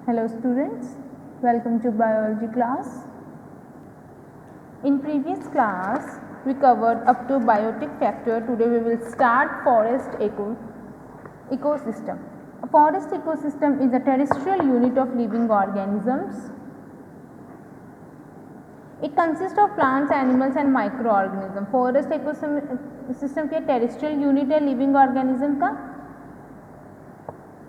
Hello students, welcome to biology class. In previous class we covered up to biotic factor. Today we will start forest ecosystem. A forest ecosystem is a terrestrial unit of living organisms. It consists of plants, animals and microorganisms. Forest ecosystem के terrestrial unit है living organism का.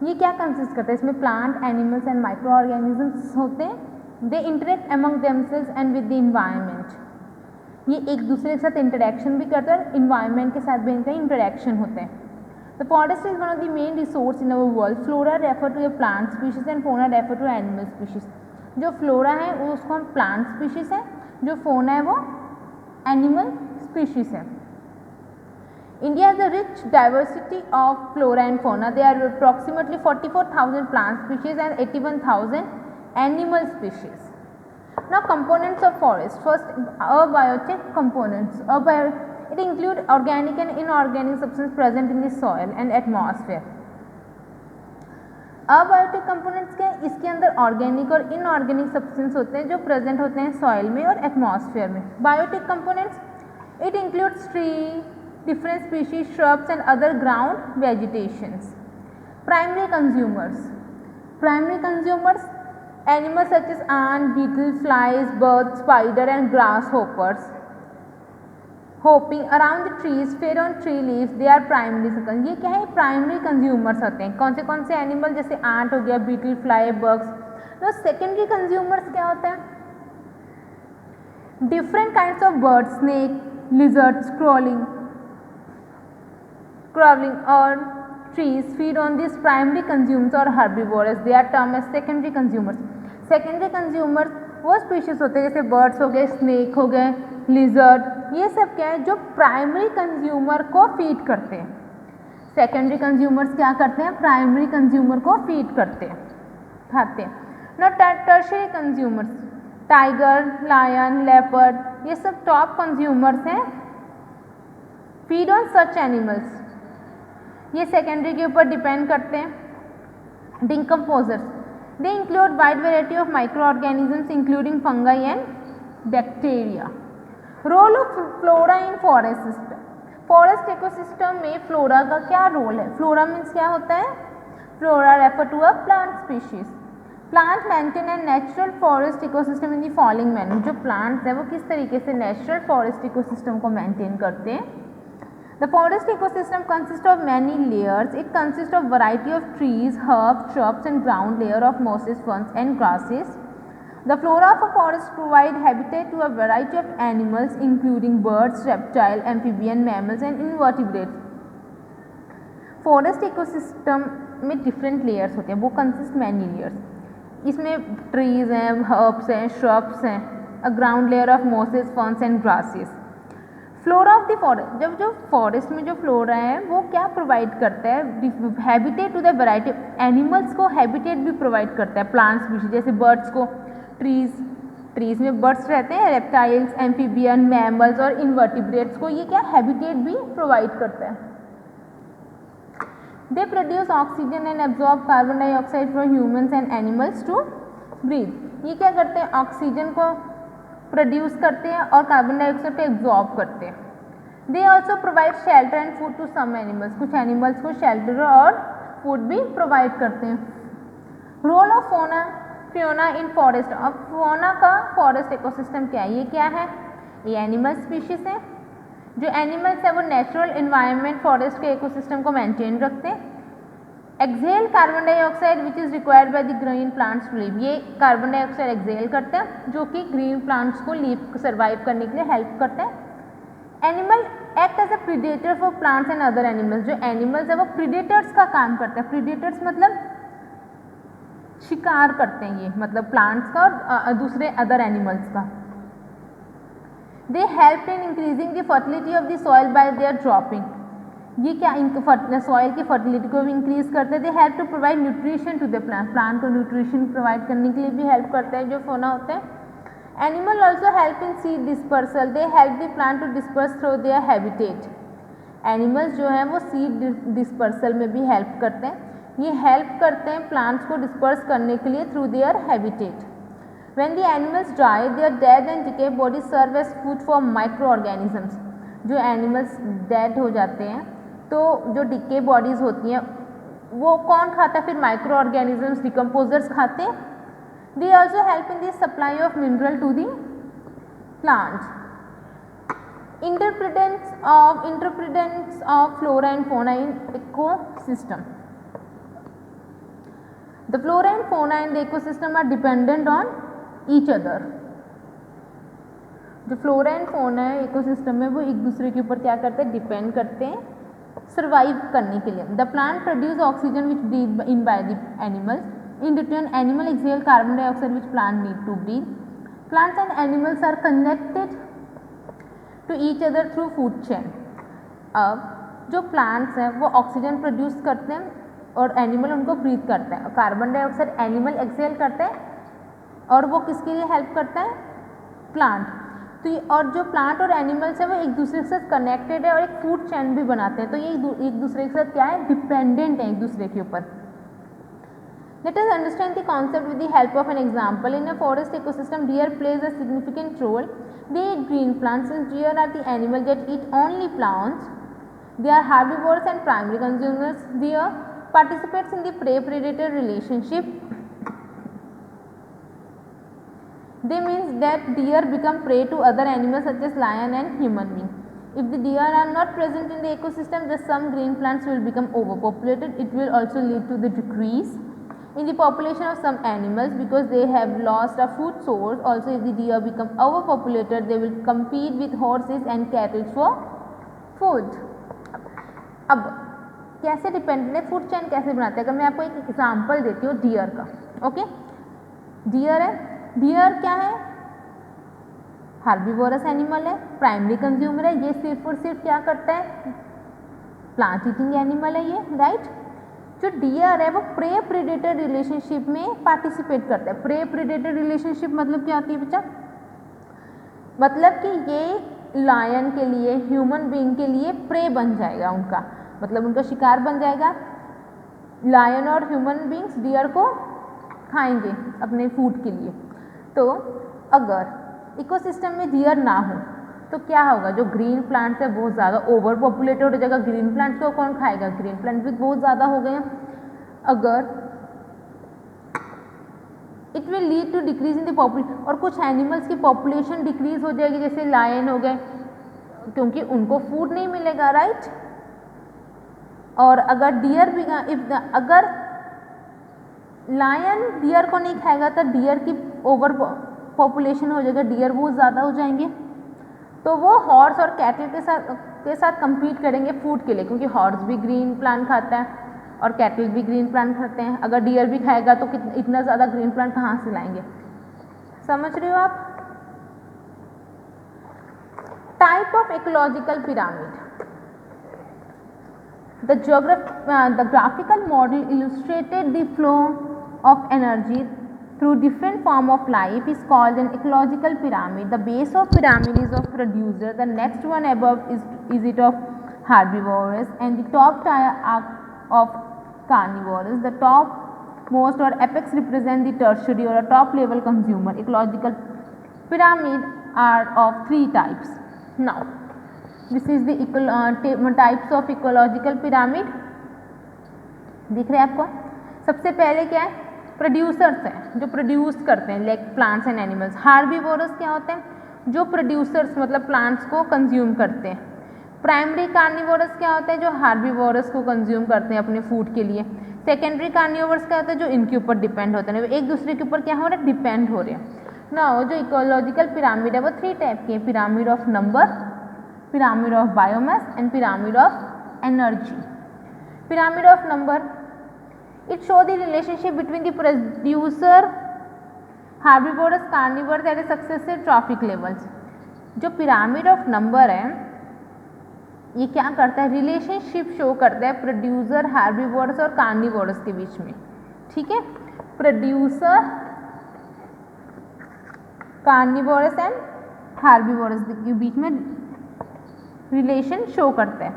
ये क्या consist करता है? इसमें plant, animals and micro organisms होते हैं. They interact among themselves and with the environment. ये एक दूसरे के साथ इंटरेक्शन भी करते हैं और इन्वायरमेंट के साथ भी इनका इंटरेक्शन होते हैं. The forest is one of the main resource in our world. Flora refer to a plant species and fauna refer to animal species. जो फ्लोरा है वो उसको हम प्लांट स्पीशीज है, जो फोना है वो एनिमल स्पीशीज है. India has a rich diversity of flora and fauna. There are approximately 44,000 plant species and 81,000 animal species. Now components of forest. First, abiotic components. It includes organic and inorganic substances present in the soil and atmosphere. Abiotic components क्या है? इसके अंदर organic और inorganic substance होते हैं जो present होते हैं सॉइल में और एटमॉस्फेयर में. Biotic components it includes tree, different species, shrubs and other ground vegetations. Primary consumers animals such as ant, beetle, flies, birds, spider and grasshoppers hopping around the trees feed on tree leaves. They are primary consumers. ये क्या है? Primary consumers होते हैं. कौन से animal? जैसे aunt हो गया, बीटल, फ्लाई, बग्स. तो सेकेंडरी कंज्यूमर्स क्या होते हैं? Different kinds of birds, snake, lizards, crawling or trees feed on these primary consumers or herbivores. They are termed as secondary consumers. Secondary consumers वो species होते हैं जैसे बर्ड्स हो गए, स्नेक हो गए, लिजर्ड. ये सब क्या है? जो प्राइमरी कंज्यूमर को फीड करते हैं. सेकेंडरी कंज्यूमर्स क्या करते हैं? प्राइमरी कंज्यूमर को फीड करते हैं, खाते हैं. ना tertiary consumers, tiger, lion, leopard, ये सब टॉप कंज्यूमर्स हैं. Feed on such animals. ये सेकेंडरी के ऊपर डिपेंड करते हैं. Decomposers they include wide variety of micro organisms including fungi and bacteria. Role of flora in forest system. Forest ecosystem में flora का क्या रोल है? फ्लोरा मीन्स क्या होता है? Flora refer to a plant species. Plant maintain and natural forest ecosystem in the following manner. जो plants है वो किस तरीके से नेचुरल फॉरेस्ट इकोसिस्टम को मेंटेन करते हैं? The forest ecosystem consists of many layers. It consists of variety of trees, herbs, shrubs and ground layer of mosses, ferns and grasses. The flora of a forest provide habitat to a variety of animals including birds, reptiles, amphibian, mammals and invertebrates. Forest ecosystem में different layers होते हैं. वो consist many layers. इसमें trees हैं, herbs हैं, shrubs हैं, a ground layer of mosses, ferns and grasses. Flora of the forest. जब जो फॉरेस्ट में जो फ्लोरा है वो क्या प्रोवाइड करता है? Habitat to the variety. Animals को हैबिटेट भी प्रोवाइड करता है. प्लांट स्पीशीज जैसे बर्ड्स को ट्रीज में बर्ड्स रहते हैं, रेप्टाइल्स, एम्फीबियन, मैमल्स और इन्वर्टिब्रेट्स को ये क्या हैबिटेट भी प्रोवाइड करता है. They produce oxygen and absorb carbon dioxide from humans and animals to breathe. ये क्या करते हैं? ऑक्सीजन को प्रोड्यूस करते हैं और कार्बन डाइऑक्साइड को एब्जॉर्ब करते हैं. They also provide shelter and food to some animals. कुछ एनिमल्स को शेल्टर और फूड भी प्रोवाइड करते हैं. Role of fauna in forest. अब फोना का फॉरेस्ट इकोसिस्टम क्या है? ये क्या है? ये एनिमल स्पीशीज है. जो एनिमल्स है वो नेचुरल इन्वायरमेंट फॉरेस्ट के इकोसिस्टम को मेंटेन रखते हैं. Exhale carbon dioxide which is required by the green plants to live. ये कार्बन डाइऑक्साइड एक्सेल करते हैं जो कि ग्रीन प्लांट्स को लिव सर्वाइव करने के लिए हेल्प करते हैं. Animal act as a predator for plants and other animals. जो एनिमल्स है वो प्रीडेटर्स का काम करते हैं. प्रीडेटर्स मतलब शिकार करते हैं. ये मतलब प्लांट्स का और दूसरे अदर एनिमल्स का. They help in increasing the fertility of the soil by there dropping. ये क्या सॉइल की फर्टिलिटी को भी इंक्रीज करते हैं. They help to provide nutrition to the plant को न्यूट्रिशन प्रोवाइड करने के लिए भी हेल्प करते हैं जो फोना होते हैं. Animal also help in seed dispersal. They help the plant to disperse through their habitat. Animals जो हैं वो सीड डिस्पर्सल में भी हेल्प करते हैं. ये हेल्प करते हैं प्लांट्स को डिस्पर्स करने के लिए through their habitat. When the animals die, their dead and decayed bodies serve as food for microorganisms. जो एनिमल्स डेड हो जाते हैं तो जो डिके बॉडीज होती हैं वो कौन खाता है फिर? माइक्रो ऑर्गेनिजम्स, डिकम्पोजर्स खाते हैं। They also help in the supply of mineral to the plants. Interpretants of flora and fauna in ecosystem. The flora and fauna in the ecosystem are dependent on each other. जो flora and fauna है ecosystem में वो एक दूसरे के ऊपर क्या करते हैं? डिपेंड करते हैं सर्वाइव करने के लिए। The plant produce oxygen which breathe in by the animals. In return animal exhale carbon dioxide which plant need to breathe. Plants and animals are connected to each other through food chain. अब जो plants हैं वो oxygen produce करते हैं और animal उनको breathe करते हैं। कार्बन डाइऑक्साइड एनिमल एक्सहेल करते हैं और वो किसके लिए हेल्प करता है? प्लांट। तो ये और जो प्लांट और एनिमल्स है वो एक दूसरे के साथ कनेक्टेड है और एक फूड चेन भी बनाते हैं। तो ये एक दूसरे के साथ क्या है? डिपेंडेंट है एक दूसरे के ऊपर। Let us understand the concept with the help of an example. In a forest ecosystem deer plays a significant role. They eat green plants since deer are the animal that eat only plants. They are herbivores and primary consumers. Deer participates in the prey-predator relationship. They means that deer become prey to other animals such as lion and human being. If the deer are not present in the ecosystem, then some green plants will become overpopulated. It will also lead to the decrease in the population of some animals because they have lost a food source. Also, if the deer become overpopulated, they will compete with horses and cattle for food. अब कैसे dependent है? Food chain कैसे बनाते हैं? अगर मैं आपको एक एग्जांपल देती हूँ डियर का। ओके, डियर है। डियर क्या है? हार्बीवोरस एनिमल है, प्राइमरी कंज्यूमर है। ये सिर्फ और सिर्फ क्या करता है? प्लांट ईटिंग एनिमल है ये, राइट। जो डियर है वो प्रे प्रेडेटर रिलेशनशिप में पार्टिसिपेट करता है। प्रे प्रेडेटर रिलेशनशिप मतलब क्या होती है बच्चा? मतलब कि ये लायन के लिए, ह्यूमन बीइंग के लिए प्रे बन जाएगा उनका, मतलब उनका शिकार बन जाएगा। लायन और ह्यूमन बीइंग्स डियर को खाएंगे अपने फूड के लिए। तो अगर इकोसिस्टम में डियर ना हो तो क्या होगा? जो ग्रीन प्लांट्स है बहुत ज़्यादा ओवर पॉपुलेटेड हो जाएगा। ग्रीन प्लांट्स को कौन खाएगा? ग्रीन प्लांट्स भी बहुत ज़्यादा हो गए हैं। अगर it will lead to decrease in the population, और कुछ एनिमल्स की पॉपुलेशन डिक्रीज हो जाएगी, जैसे लायन हो गए, क्योंकि उनको फूड नहीं मिलेगा, राइट। और अगर डियर भी अगर लायन डियर को नहीं खाएगा तो डियर की ओवर पॉपुलेशन हो जाएगा, डियर बहुत ज़्यादा हो जाएंगे। तो वो हॉर्स और कैटल के साथ compete करेंगे फूड के लिए, क्योंकि हॉर्स भी ग्रीन प्लांट खाता है और कैटल भी ग्रीन प्लांट खाते हैं। अगर डियर भी खाएगा तो इतना ज़्यादा ग्रीन प्लांट कहाँ से लाएंगे? समझ रहे हो आप? Type of ecological pyramid. The graphical model illustrated the flow of energy through different form of life is called an ecological pyramid. The base of pyramid is of producer. The next one above is it of herbivores, and the top tier are of carnivores. The top most or apex represent the tertiary or a top level consumer. Ecological pyramid are of three types. Now, this is the types of ecological pyramid. दिख रहे हैं आपको? सबसे पहले क्या है? Producers हैं जो प्रोड्यूस करते हैं, like plants and animals. Herbivores क्या होते हैं? जो प्रोड्यूसर्स मतलब प्लांट्स को कंज्यूम करते हैं। प्राइमरी कार्निवोरस क्या होते हैं? जो हार्बीवोरस को कंज्यूम करते हैं अपने फूड के लिए। सेकेंडरी कार्निवोरस क्या होता है? जो इनके ऊपर डिपेंड होते हैं, एक दूसरे के ऊपर क्या हो रहा है? डिपेंड हो रहे हैं। नाउ जो इकोलॉजिकल पिरामिड है वो थ्री टाइप की है: pyramid of number, pyramid of biomass and pyramid of energy. Pyramid of number, it show the relationship between the producer, herbivorous, carnivores at a successive trophic levels. जो pyramid of number है ये क्या करता है? Relationship show करता है producer, herbivores और carnivorous के बीच में, ठीक है। प्रोड्यूसर, कार्निवोरस एंड हार्बीवोरस के बीच में रिलेशन शो करते हैं।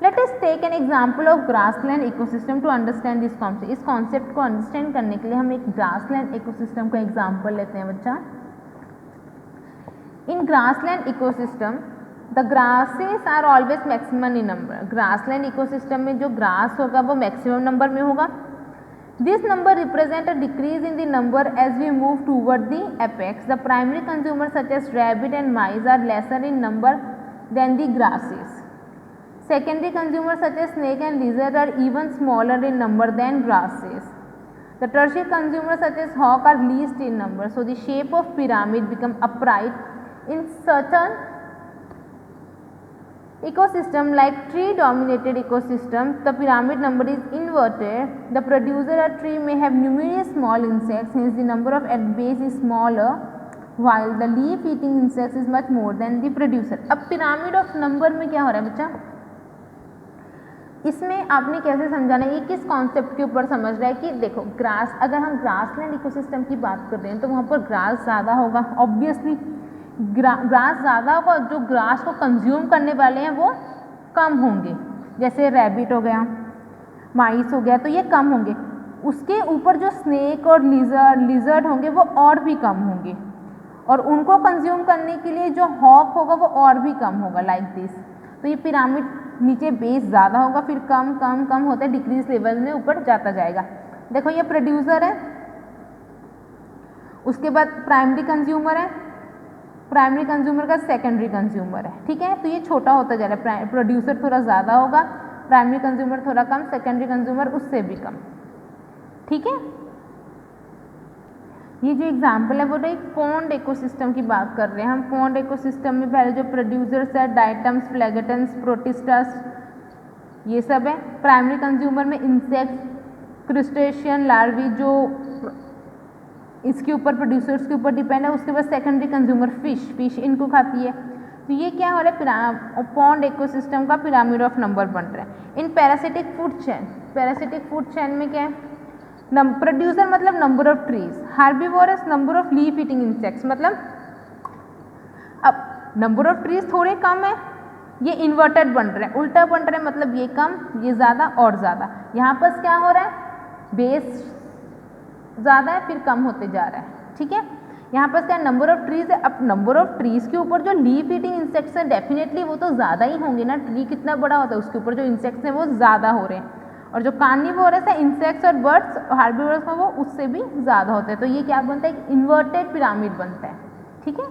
Let us take an example of grassland ecosystem to understand this concept. इस कॉन्सेप्ट को अंडरस्टैंड करने के लिए हम एक ग्रासलैंड इकोसिस्टम का एग्जाम्पल लेते हैं बच्चा। In grassland ecosystem the grasses are always maximum in number. Grassland ecosystem में जो ग्रास होगा वो मैक्सिमम नंबर में होगा। This number represent a decrease in the number as we move toward the apex. The primary consumer such as rabbit and mice are lesser in number than the grasses. Secondary consumers such as snake and lizard are even smaller in number than grasses. The tertiary consumers such as hawk are least in number. So the shape of pyramid become upright. In certain ecosystem like tree dominated ecosystem, the pyramid number is inverted. The producer of tree may have numerous small insects, hence the number of at base is smaller, while the leaf eating insects is much more than the producer. अब pyramid of number में क्या हो रहा है बच्चा, इसमें आपने कैसे समझाना है, ये किस कॉन्सेप्ट के ऊपर समझ रहा है कि देखो ग्रास, अगर हम ग्रासलैंड इकोसिस्टम की बात कर रहे हैं तो वहाँ पर ग्रास ज़्यादा होगा, ऑब्वियसली ग्रास ज़्यादा होगा, जो ग्रास को कंज्यूम करने वाले हैं वो कम होंगे, जैसे रैबिट हो गया, माइस हो गया, तो ये कम होंगे। उसके ऊपर जो स्नेक और लिजर्ड होंगे वो और भी कम होंगे, और उनको कंज्यूम करने के लिए जो हॉक होगा वो और भी कम होगा, लाइक दिस। तो ये पिरामिड नीचे बेस ज़्यादा होगा, फिर कम कम कम होते डिक्रीज लेवल में ऊपर जाता जाएगा। देखो ये प्रोड्यूसर है, उसके बाद प्राइमरी कंज्यूमर है, प्राइमरी कंज्यूमर का सेकेंडरी कंज्यूमर है, ठीक है। तो ये छोटा होता जा रहा है, प्रोड्यूसर थोड़ा ज़्यादा होगा, प्राइमरी कंज्यूमर थोड़ा कम, सेकेंडरी कंज्यूमर उससे भी कम, ठीक है। ये जो एग्जाम्पल है वो एक पॉन्ड इकोसिस्टम की बात कर रहे हैं हम। पॉन्ड इकोसिस्टम में पहले जो प्रोड्यूसर्स है डायटम्स, फ्लैगेटन्स, प्रोटिस्टास, ये सब है। प्राइमरी कंज्यूमर में इंसेक्ट्स, क्रिस्टेशियन, लार्वी, जो इसके ऊपर प्रोड्यूसर्स के ऊपर डिपेंड है। उसके बाद सेकेंडरी कंज्यूमर फिश इनको खाती है। तो ये क्या हो रहा है, पॉन्ड इकोसिस्टम का पिरामिड ऑफ नंबर बन रहा है। In parasitic food chain, parasitic food chain में क्या है, प्रोड्यूसर मतलब number of trees, herbivorous number of leaf eating insects, मतलब अब नंबर ऑफ ट्रीज थोड़े कम है, ये इन्वर्टेड बन रहे हैं, उल्टा बन रहे हैं, मतलब ये कम ये ज़्यादा और ज़्यादा। यहाँ पर क्या हो रहा है, बेस ज़्यादा है फिर कम होते जा रहा है, ठीक है। यहाँ पर क्या नंबर ऑफ ट्रीज है, अब नंबर ऑफ ट्रीज के ऊपर जो लीफ ईटिंग इंसेक्ट्स हैं डेफिनेटली वो तो ज़्यादा ही होंगे ना, ट्री कितना बड़ा होता है उसके ऊपर जो इंसेक्ट्स हैं वो ज़्यादा हो रहे हैं, और जो कार्निवोरस है इंसेक्ट्स और बर्ड्स, हार्बिवोरस में वो उससे भी ज़्यादा होते हैं। तो ये क्या बनता है, इन्वर्टेड पिरामिड बनता है, ठीक है।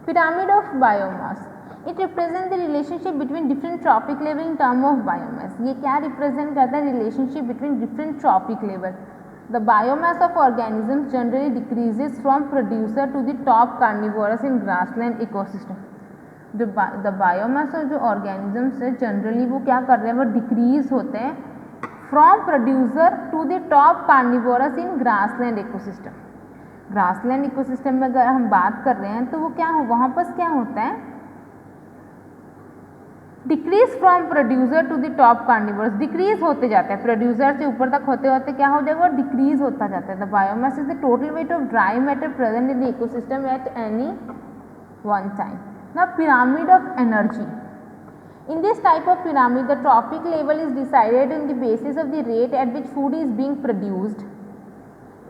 Pyramid of biomass, it represent the relationship between different trophic level in term of biomass. ये क्या रिप्रेजेंट करता है, relationship between different trophic level. The biomass of organisms generally decreases from producer to the top carnivores in grassland ecosystem. जो the biomass और जो organisms है generally वो क्या कर रहे हैं, वो डिक्रीज होते हैं from producer to the top carnivores in grassland ecosystem. Grassland ecosystem में अगर हम बात कर रहे हैं तो वो क्या हो, वहाँ पर क्या होता है, decrease from producer to the top carnivores, decrease होते जाते हैं, प्रोड्यूसर से ऊपर तक होते होते क्या हो जाएगा, डिक्रीज होता जाता है। The biomass is the total weight of dry matter present in the ecosystem at any one time. Now pyramid of energy. In this type of pyramid, the trophic level is decided on the basis of the rate at which food is being produced.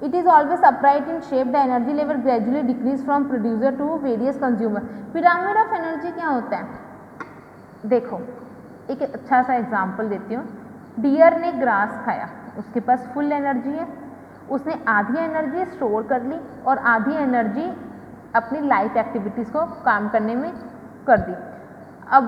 It is always upright in shape. The energy level gradually decrease from producer to various consumer. Pyramid of energy क्या होता है, देखो एक अच्छा सा example देती हूँ। Dear ने ग्रास खाया, उसके पास फुल एनर्जी है, उसने आधी एनर्जी स्टोर कर ली और आधी एनर्जी अपनी लाइफ एक्टिविटीज़ को काम करने में कर दी। अब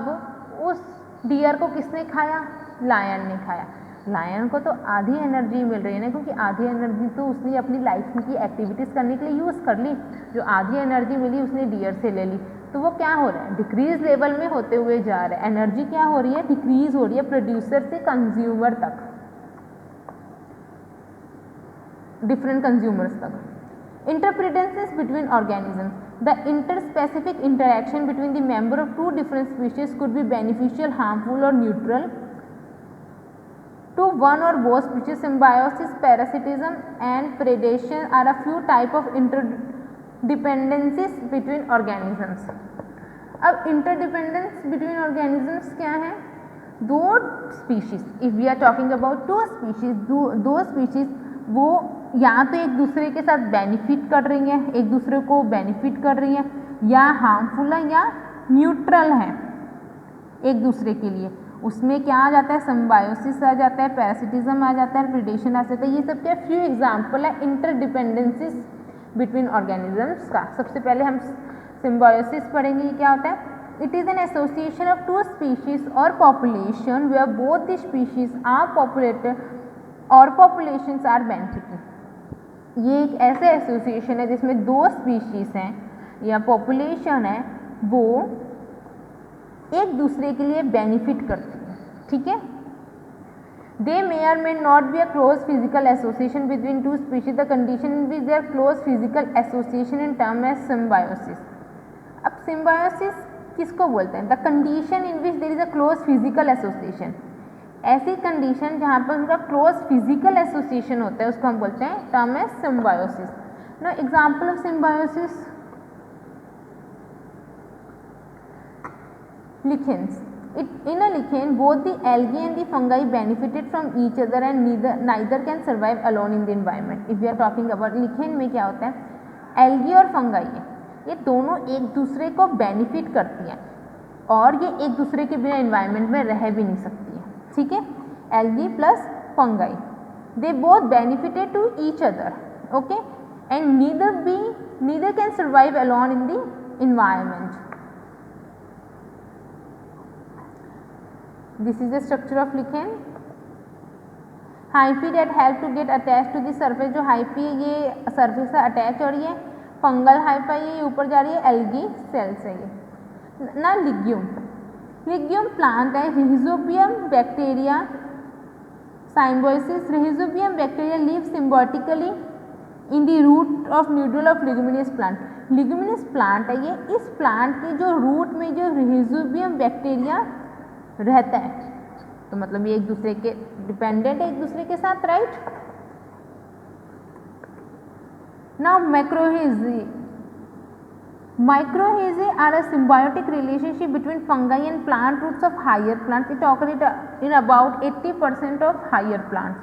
उस डियर को किसने खाया, लायन ने खाया। लायन को तो आधी एनर्जी मिल रही है ना, क्योंकि आधी एनर्जी तो उसने अपनी लाइफ की एक्टिविटीज़ करने के लिए यूज़ कर ली, जो आधी एनर्जी मिली उसने डियर से ले ली। तो वो क्या हो रहा है, डिक्रीज लेवल में होते हुए जा रहा है, एनर्जी क्या हो रही है, डिक्रीज हो रही है प्रोड्यूसर से कंज्यूमर तक, डिफरेंट कंज्यूमर्स तक। Interdependencies between organisms. The interspecific interaction between the member of two different species could be beneficial, harmful, or neutral to one or both species. Symbiosis, parasitism, and predation are a few types of interdependencies between organisms. अब interdependence between organisms क्या है, दो species, if we are talking about two species, दो species वो या तो एक दूसरे के साथ बेनिफिट कर रही हैं, एक दूसरे को बेनिफिट कर रही हैं, या हार्मफुल है या न्यूट्रल है एक दूसरे के लिए, उसमें क्या आ जाता है, सिम्बायोसिस आ जाता है, पैरासिटिज्म आ जाता है, प्रीडेशन आ जाता है। ये सब क्या फ्यू एग्जाम्पल है इंटरडिपेंडेंसीज बिटवीन ऑर्गेनिजम्स का। सबसे पहले हम सिम्बायोसिस पढ़ेंगे, ये क्या होता है। It is an association of two species और population where both the species are populated और पॉपुलेशंस आर बेनिफिटेड। ये एक ऐसे एसोसिएशन है जिसमें दो स्पीशीज हैं या पॉपुलेशन है वो एक दूसरे के लिए बेनिफिट करती है, ठीक है। They may or may not be a close physical association between two species. The condition in which they are close physical association in term as symbiosis. अब symbiosis किसको बोलते हैं? The condition in which there is a close physical association. ऐसी condition जहाँ पर उनका close physical association होता है उसको हम बोलते हैं term as symbiosis. Now example of symbiosis, lichens. In a lichen, both the algae and the fungi benefited from each other and neither can survive alone in the environment. If we are talking about lichen में क्या होता है, algae और fungi है, ये दोनों एक दूसरे को बेनिफिट करती हैं और ये एक दूसरे के बिना एनवायरनमेंट में रह भी नहीं सकती है, ठीक है। algae plus fungi, they both benefited to each other, okay, and neither can survive alone in the environment. This is the structure of lichen. Hyphae that help to get attached to the surface, जो hyphae ये surface से attach हो रही है, fungal Haifa ये ऊपर जा रही है, एल्गी सेल्स है ये ना। लिग्यूम प्लांट है, rhizobium bacteria symbiosis. Rhizobium bacteria live symbiotically in the root of nodule of leguminous plant. Leguminous plant है ये, इस प्लांट के जो रूट में जो रिहिजोबियम बैक्टीरिया रहता है, तो मतलब ये एक दूसरे के डिपेंडेंट है एक दूसरे के साथ, right. Now Microrhizae are a symbiotic relationship between fungi and plant roots of higher plants. It occurs in about 80% of higher plants.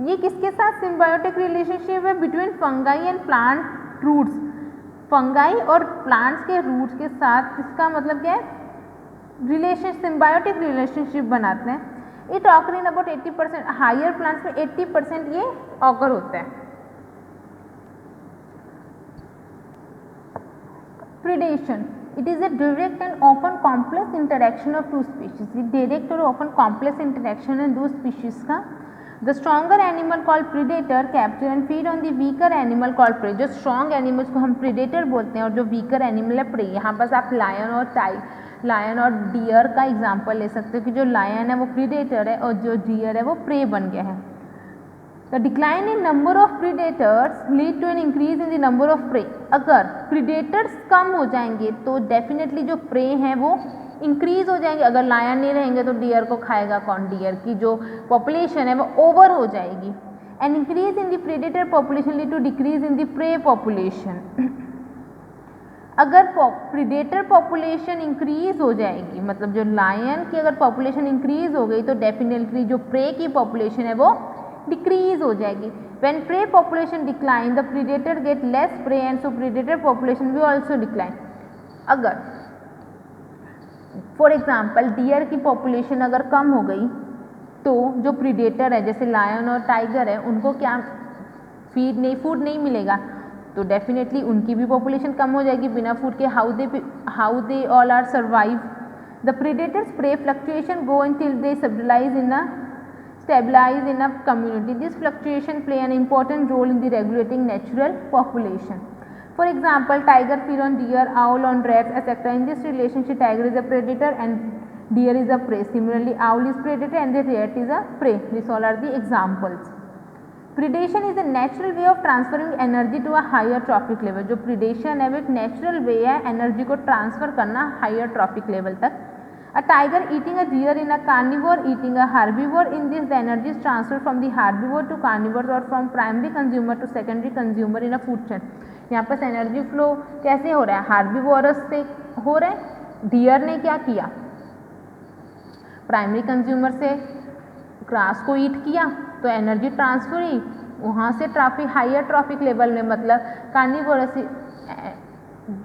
ये किसके साथ symbiotic relationship है? Between fungi and plant roots. Fungi और प्लांट्स के roots के साथ इसका मतलब क्या है? सिम्बायोटिक रिलेशनशिप बनाते हैं। It occur in about 80%, higher plants में 80% ये ऑकर होता है। Predation, it is a direct and often complex interaction of two species. ये डायरेक्ट और ऑफन कॉम्प्लेक्स इंटरेक्शन है दो स्पीशीज का। The stronger animal called predator capture and feed on the weaker animal called prey. जो strong animals को हम predator बोलते हैं और जो वीकर एनिमल है प्रे। यहाँ पर आप लायन और डियर का एग्जाम्पल ले सकते हो कि जो लायन है वो प्रीडेटर है और जो डियर है वो प्रे बन गया है। The decline in number of predators lead to an increase in the number of prey. अगर प्रीडेटर्स कम हो जाएंगे तो डेफिनेटली जो प्रे हैं वो इंक्रीज हो जाएंगे। अगर लायन नहीं रहेंगे तो डियर को खाएगा कौन? डियर की जो पॉपुलेशन है वो ओवर हो जाएगी। An increase in the predator population lead to decrease in the prey population. अगर प्रीडेटर पॉपुलेशन इंक्रीज हो जाएगी, मतलब जो लायन की अगर पॉपुलेशन इंक्रीज हो गई तो डेफिनेटली जो प्रे की पॉपुलेशन है वो डिक्रीज हो जाएगी। When prey population decline the predator get less prey and so predator population will also decline. अगर फॉर एग्जांपल डियर की पॉपुलेशन अगर कम हो गई तो जो प्रीडेटर है जैसे लायन और टाइगर है उनको क्या फूड नहीं मिलेगा तो डेफिनेटली उनकी भी पॉपुलेशन कम हो जाएगी बिना फूड के। How they all are survive? The predators prey fluctuation go until they stabilize in a community. This fluctuation play an important role in the regulating natural population. For example, tiger feed on deer, owl on rats, etc. In this relationship, tiger is a predator and deer is a prey. Similarly, owl is predator and the rat is a prey. These all are the examples. Predation is a natural way of transferring energy to a higher trophic level. जो predation है वो एक natural way है energy को transfer करना higher trophic level तक। A tiger eating a deer in a carnivore eating a herbivore. In this, the energy is transferred from the herbivore to carnivore or from primary consumer to secondary consumer in a food chain. यहाँ पर energy flow कैसे हो रहा है? हार्बिवोरस से हो रहा है। डियर ने क्या किया? प्राइमरी कंज्यूमर से ग्रास को ईट किया तो एनर्जी ट्रांसफर हुई, वहाँ से ट्रॉफिक हायर ट्रॉफिक लेवल में मतलब कार्निवोरस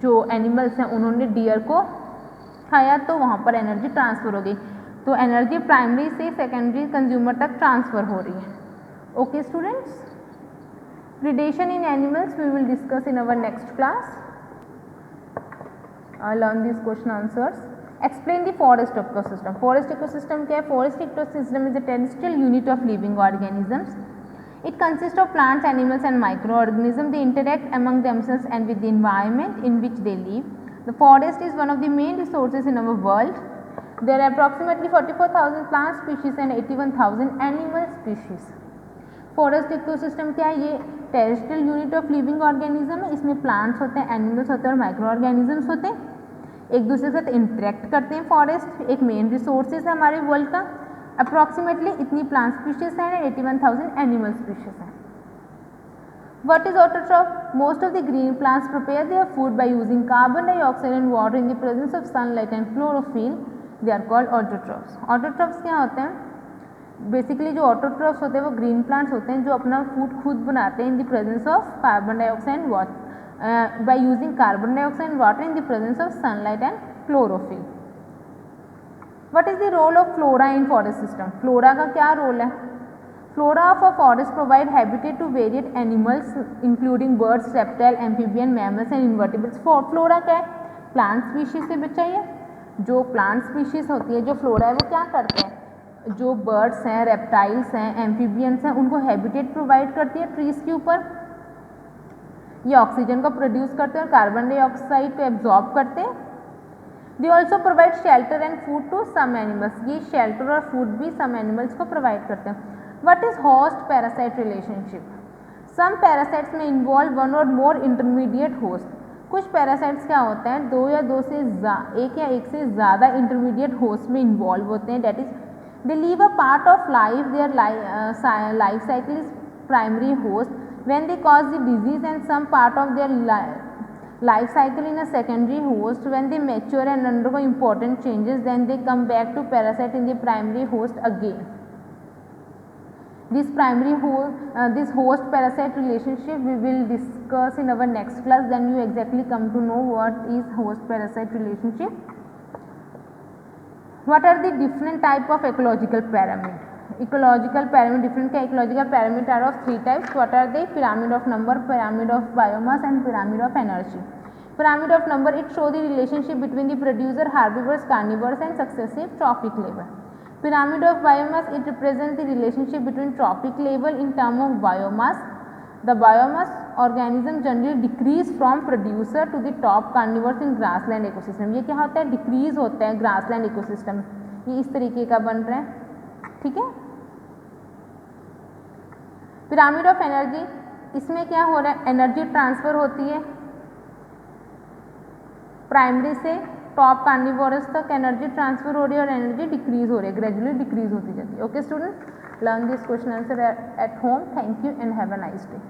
जो एनिमल्स हैं उन्होंने डियर को खाया तो वहाँ पर एनर्जी ट्रांसफ़र हो गई। तो एनर्जी प्राइमरी से सेकेंडरी कंज्यूमर तक ट्रांसफ़र हो रही है। Okay students, predation in animals we will discuss in our next class. Learn this question answers. Explain the forest ecosystem. Forest ecosystem क्या है? Forest ecosystem is a terrestrial unit of living organisms. It consists of plants, animals and microorganisms. They interact among themselves and with the environment in which they live. The forest is one of the main resources in our world. There are approximately 44,000 plant species and 81,000 animal species. Forest ecosystem क्या है? ये terrestrial unit of living organism है। इसमें plants होते हैं, animals होते हैं और माइक्रो ऑर्गेनिजम्स होते हैं, एक दूसरे के साथ इंटरेक्ट करते हैं। फॉरेस्ट एक मेन रिसोर्सेज है हमारे वर्ल्ड का। अप्रॉक्सीमेटली इतनी प्लांट स्पीशीज हैं, 81,000 एनिमल स्पीशीज हैं। What is autotroph? Most of the green plants prepare their food by using carbon dioxide and water in the presence of sunlight and chlorophyll. They are called autotrophs. Autotrophs क्या होते हैं? Basically जो autotrophs होते हैं वो green plants होते हैं जो अपना फूड खुद बनाते हैं in the presence of carbon dioxide and water by using carbon dioxide and water in the presence of sunlight and chlorophyll. What is the role of flora in forest system? Flora का क्या role है? Flora of a forest provide habitat to varied animals including birds, reptile, amphibian, mammals and invertebrates. Flora क्या है? Plant species से बचाइए। जो plant species होती है, जो फ्लोरा है वो क्या करते हैं? जो बर्ड्स हैं, रेप्टाइल्स हैं, एम्फीबियंस हैं, उनको हैबिटेट प्रोवाइड करती है ट्रीज के ऊपर। ये ऑक्सीजन को प्रोड्यूस करते हैं और कार्बन डाइऑक्साइड को एब्जॉर्ब करते हैं। They also provide shelter and food to some animals. ये शेल्टर और फूड भी सम एनिमल्स को प्रोवाइड करते हैं। What is host parasite relationship? Some parasites में इन्वॉल्व वन और मोर इंटरमीडिएट होस्ट। कुछ पैरासाइट्स क्या होते हैं? एक या एक से ज़्यादा इंटरमीडिएट होस्ट में इन्वॉल्व होते हैं। That is they leave a part of life, their life cycle is primary host. When they cause the disease and some part of their life cycle in a secondary host, when they mature and undergo important changes, then they come back to parasite in the primary host again. This host parasite relationship we will discuss in our next class. Then you exactly come to know what is host parasite relationship. What are the different type of ecological pyramid? Ecological pyramid different का ecological pyramid are of 3 types. What are they? Pyramid of number, pyramid of biomass and pyramid of energy. Pyramid of number, it shows the relationship between the producer, herbivores, carnivores and successive trophic level. Pyramid of biomass, it represents the relationship between trophic level in term of biomass. The biomass organism generally decrease from producer to the top carnivores in grassland ecosystem. ये क्या होता है? Decrease होता है grassland ecosystem. ये इस तरीके का बन रहा है, ठीक है। पिरामिड ऑफ एनर्जी, इसमें क्या हो रहा है? एनर्जी ट्रांसफर होती है प्राइमरी से टॉप कार्निवोरस तक एनर्जी ट्रांसफर हो रही है और एनर्जी डिक्रीज हो रही है, ग्रेजुअली डिक्रीज होती जाती है। Okay student, learn this question answer at home. Thank you and have a nice day.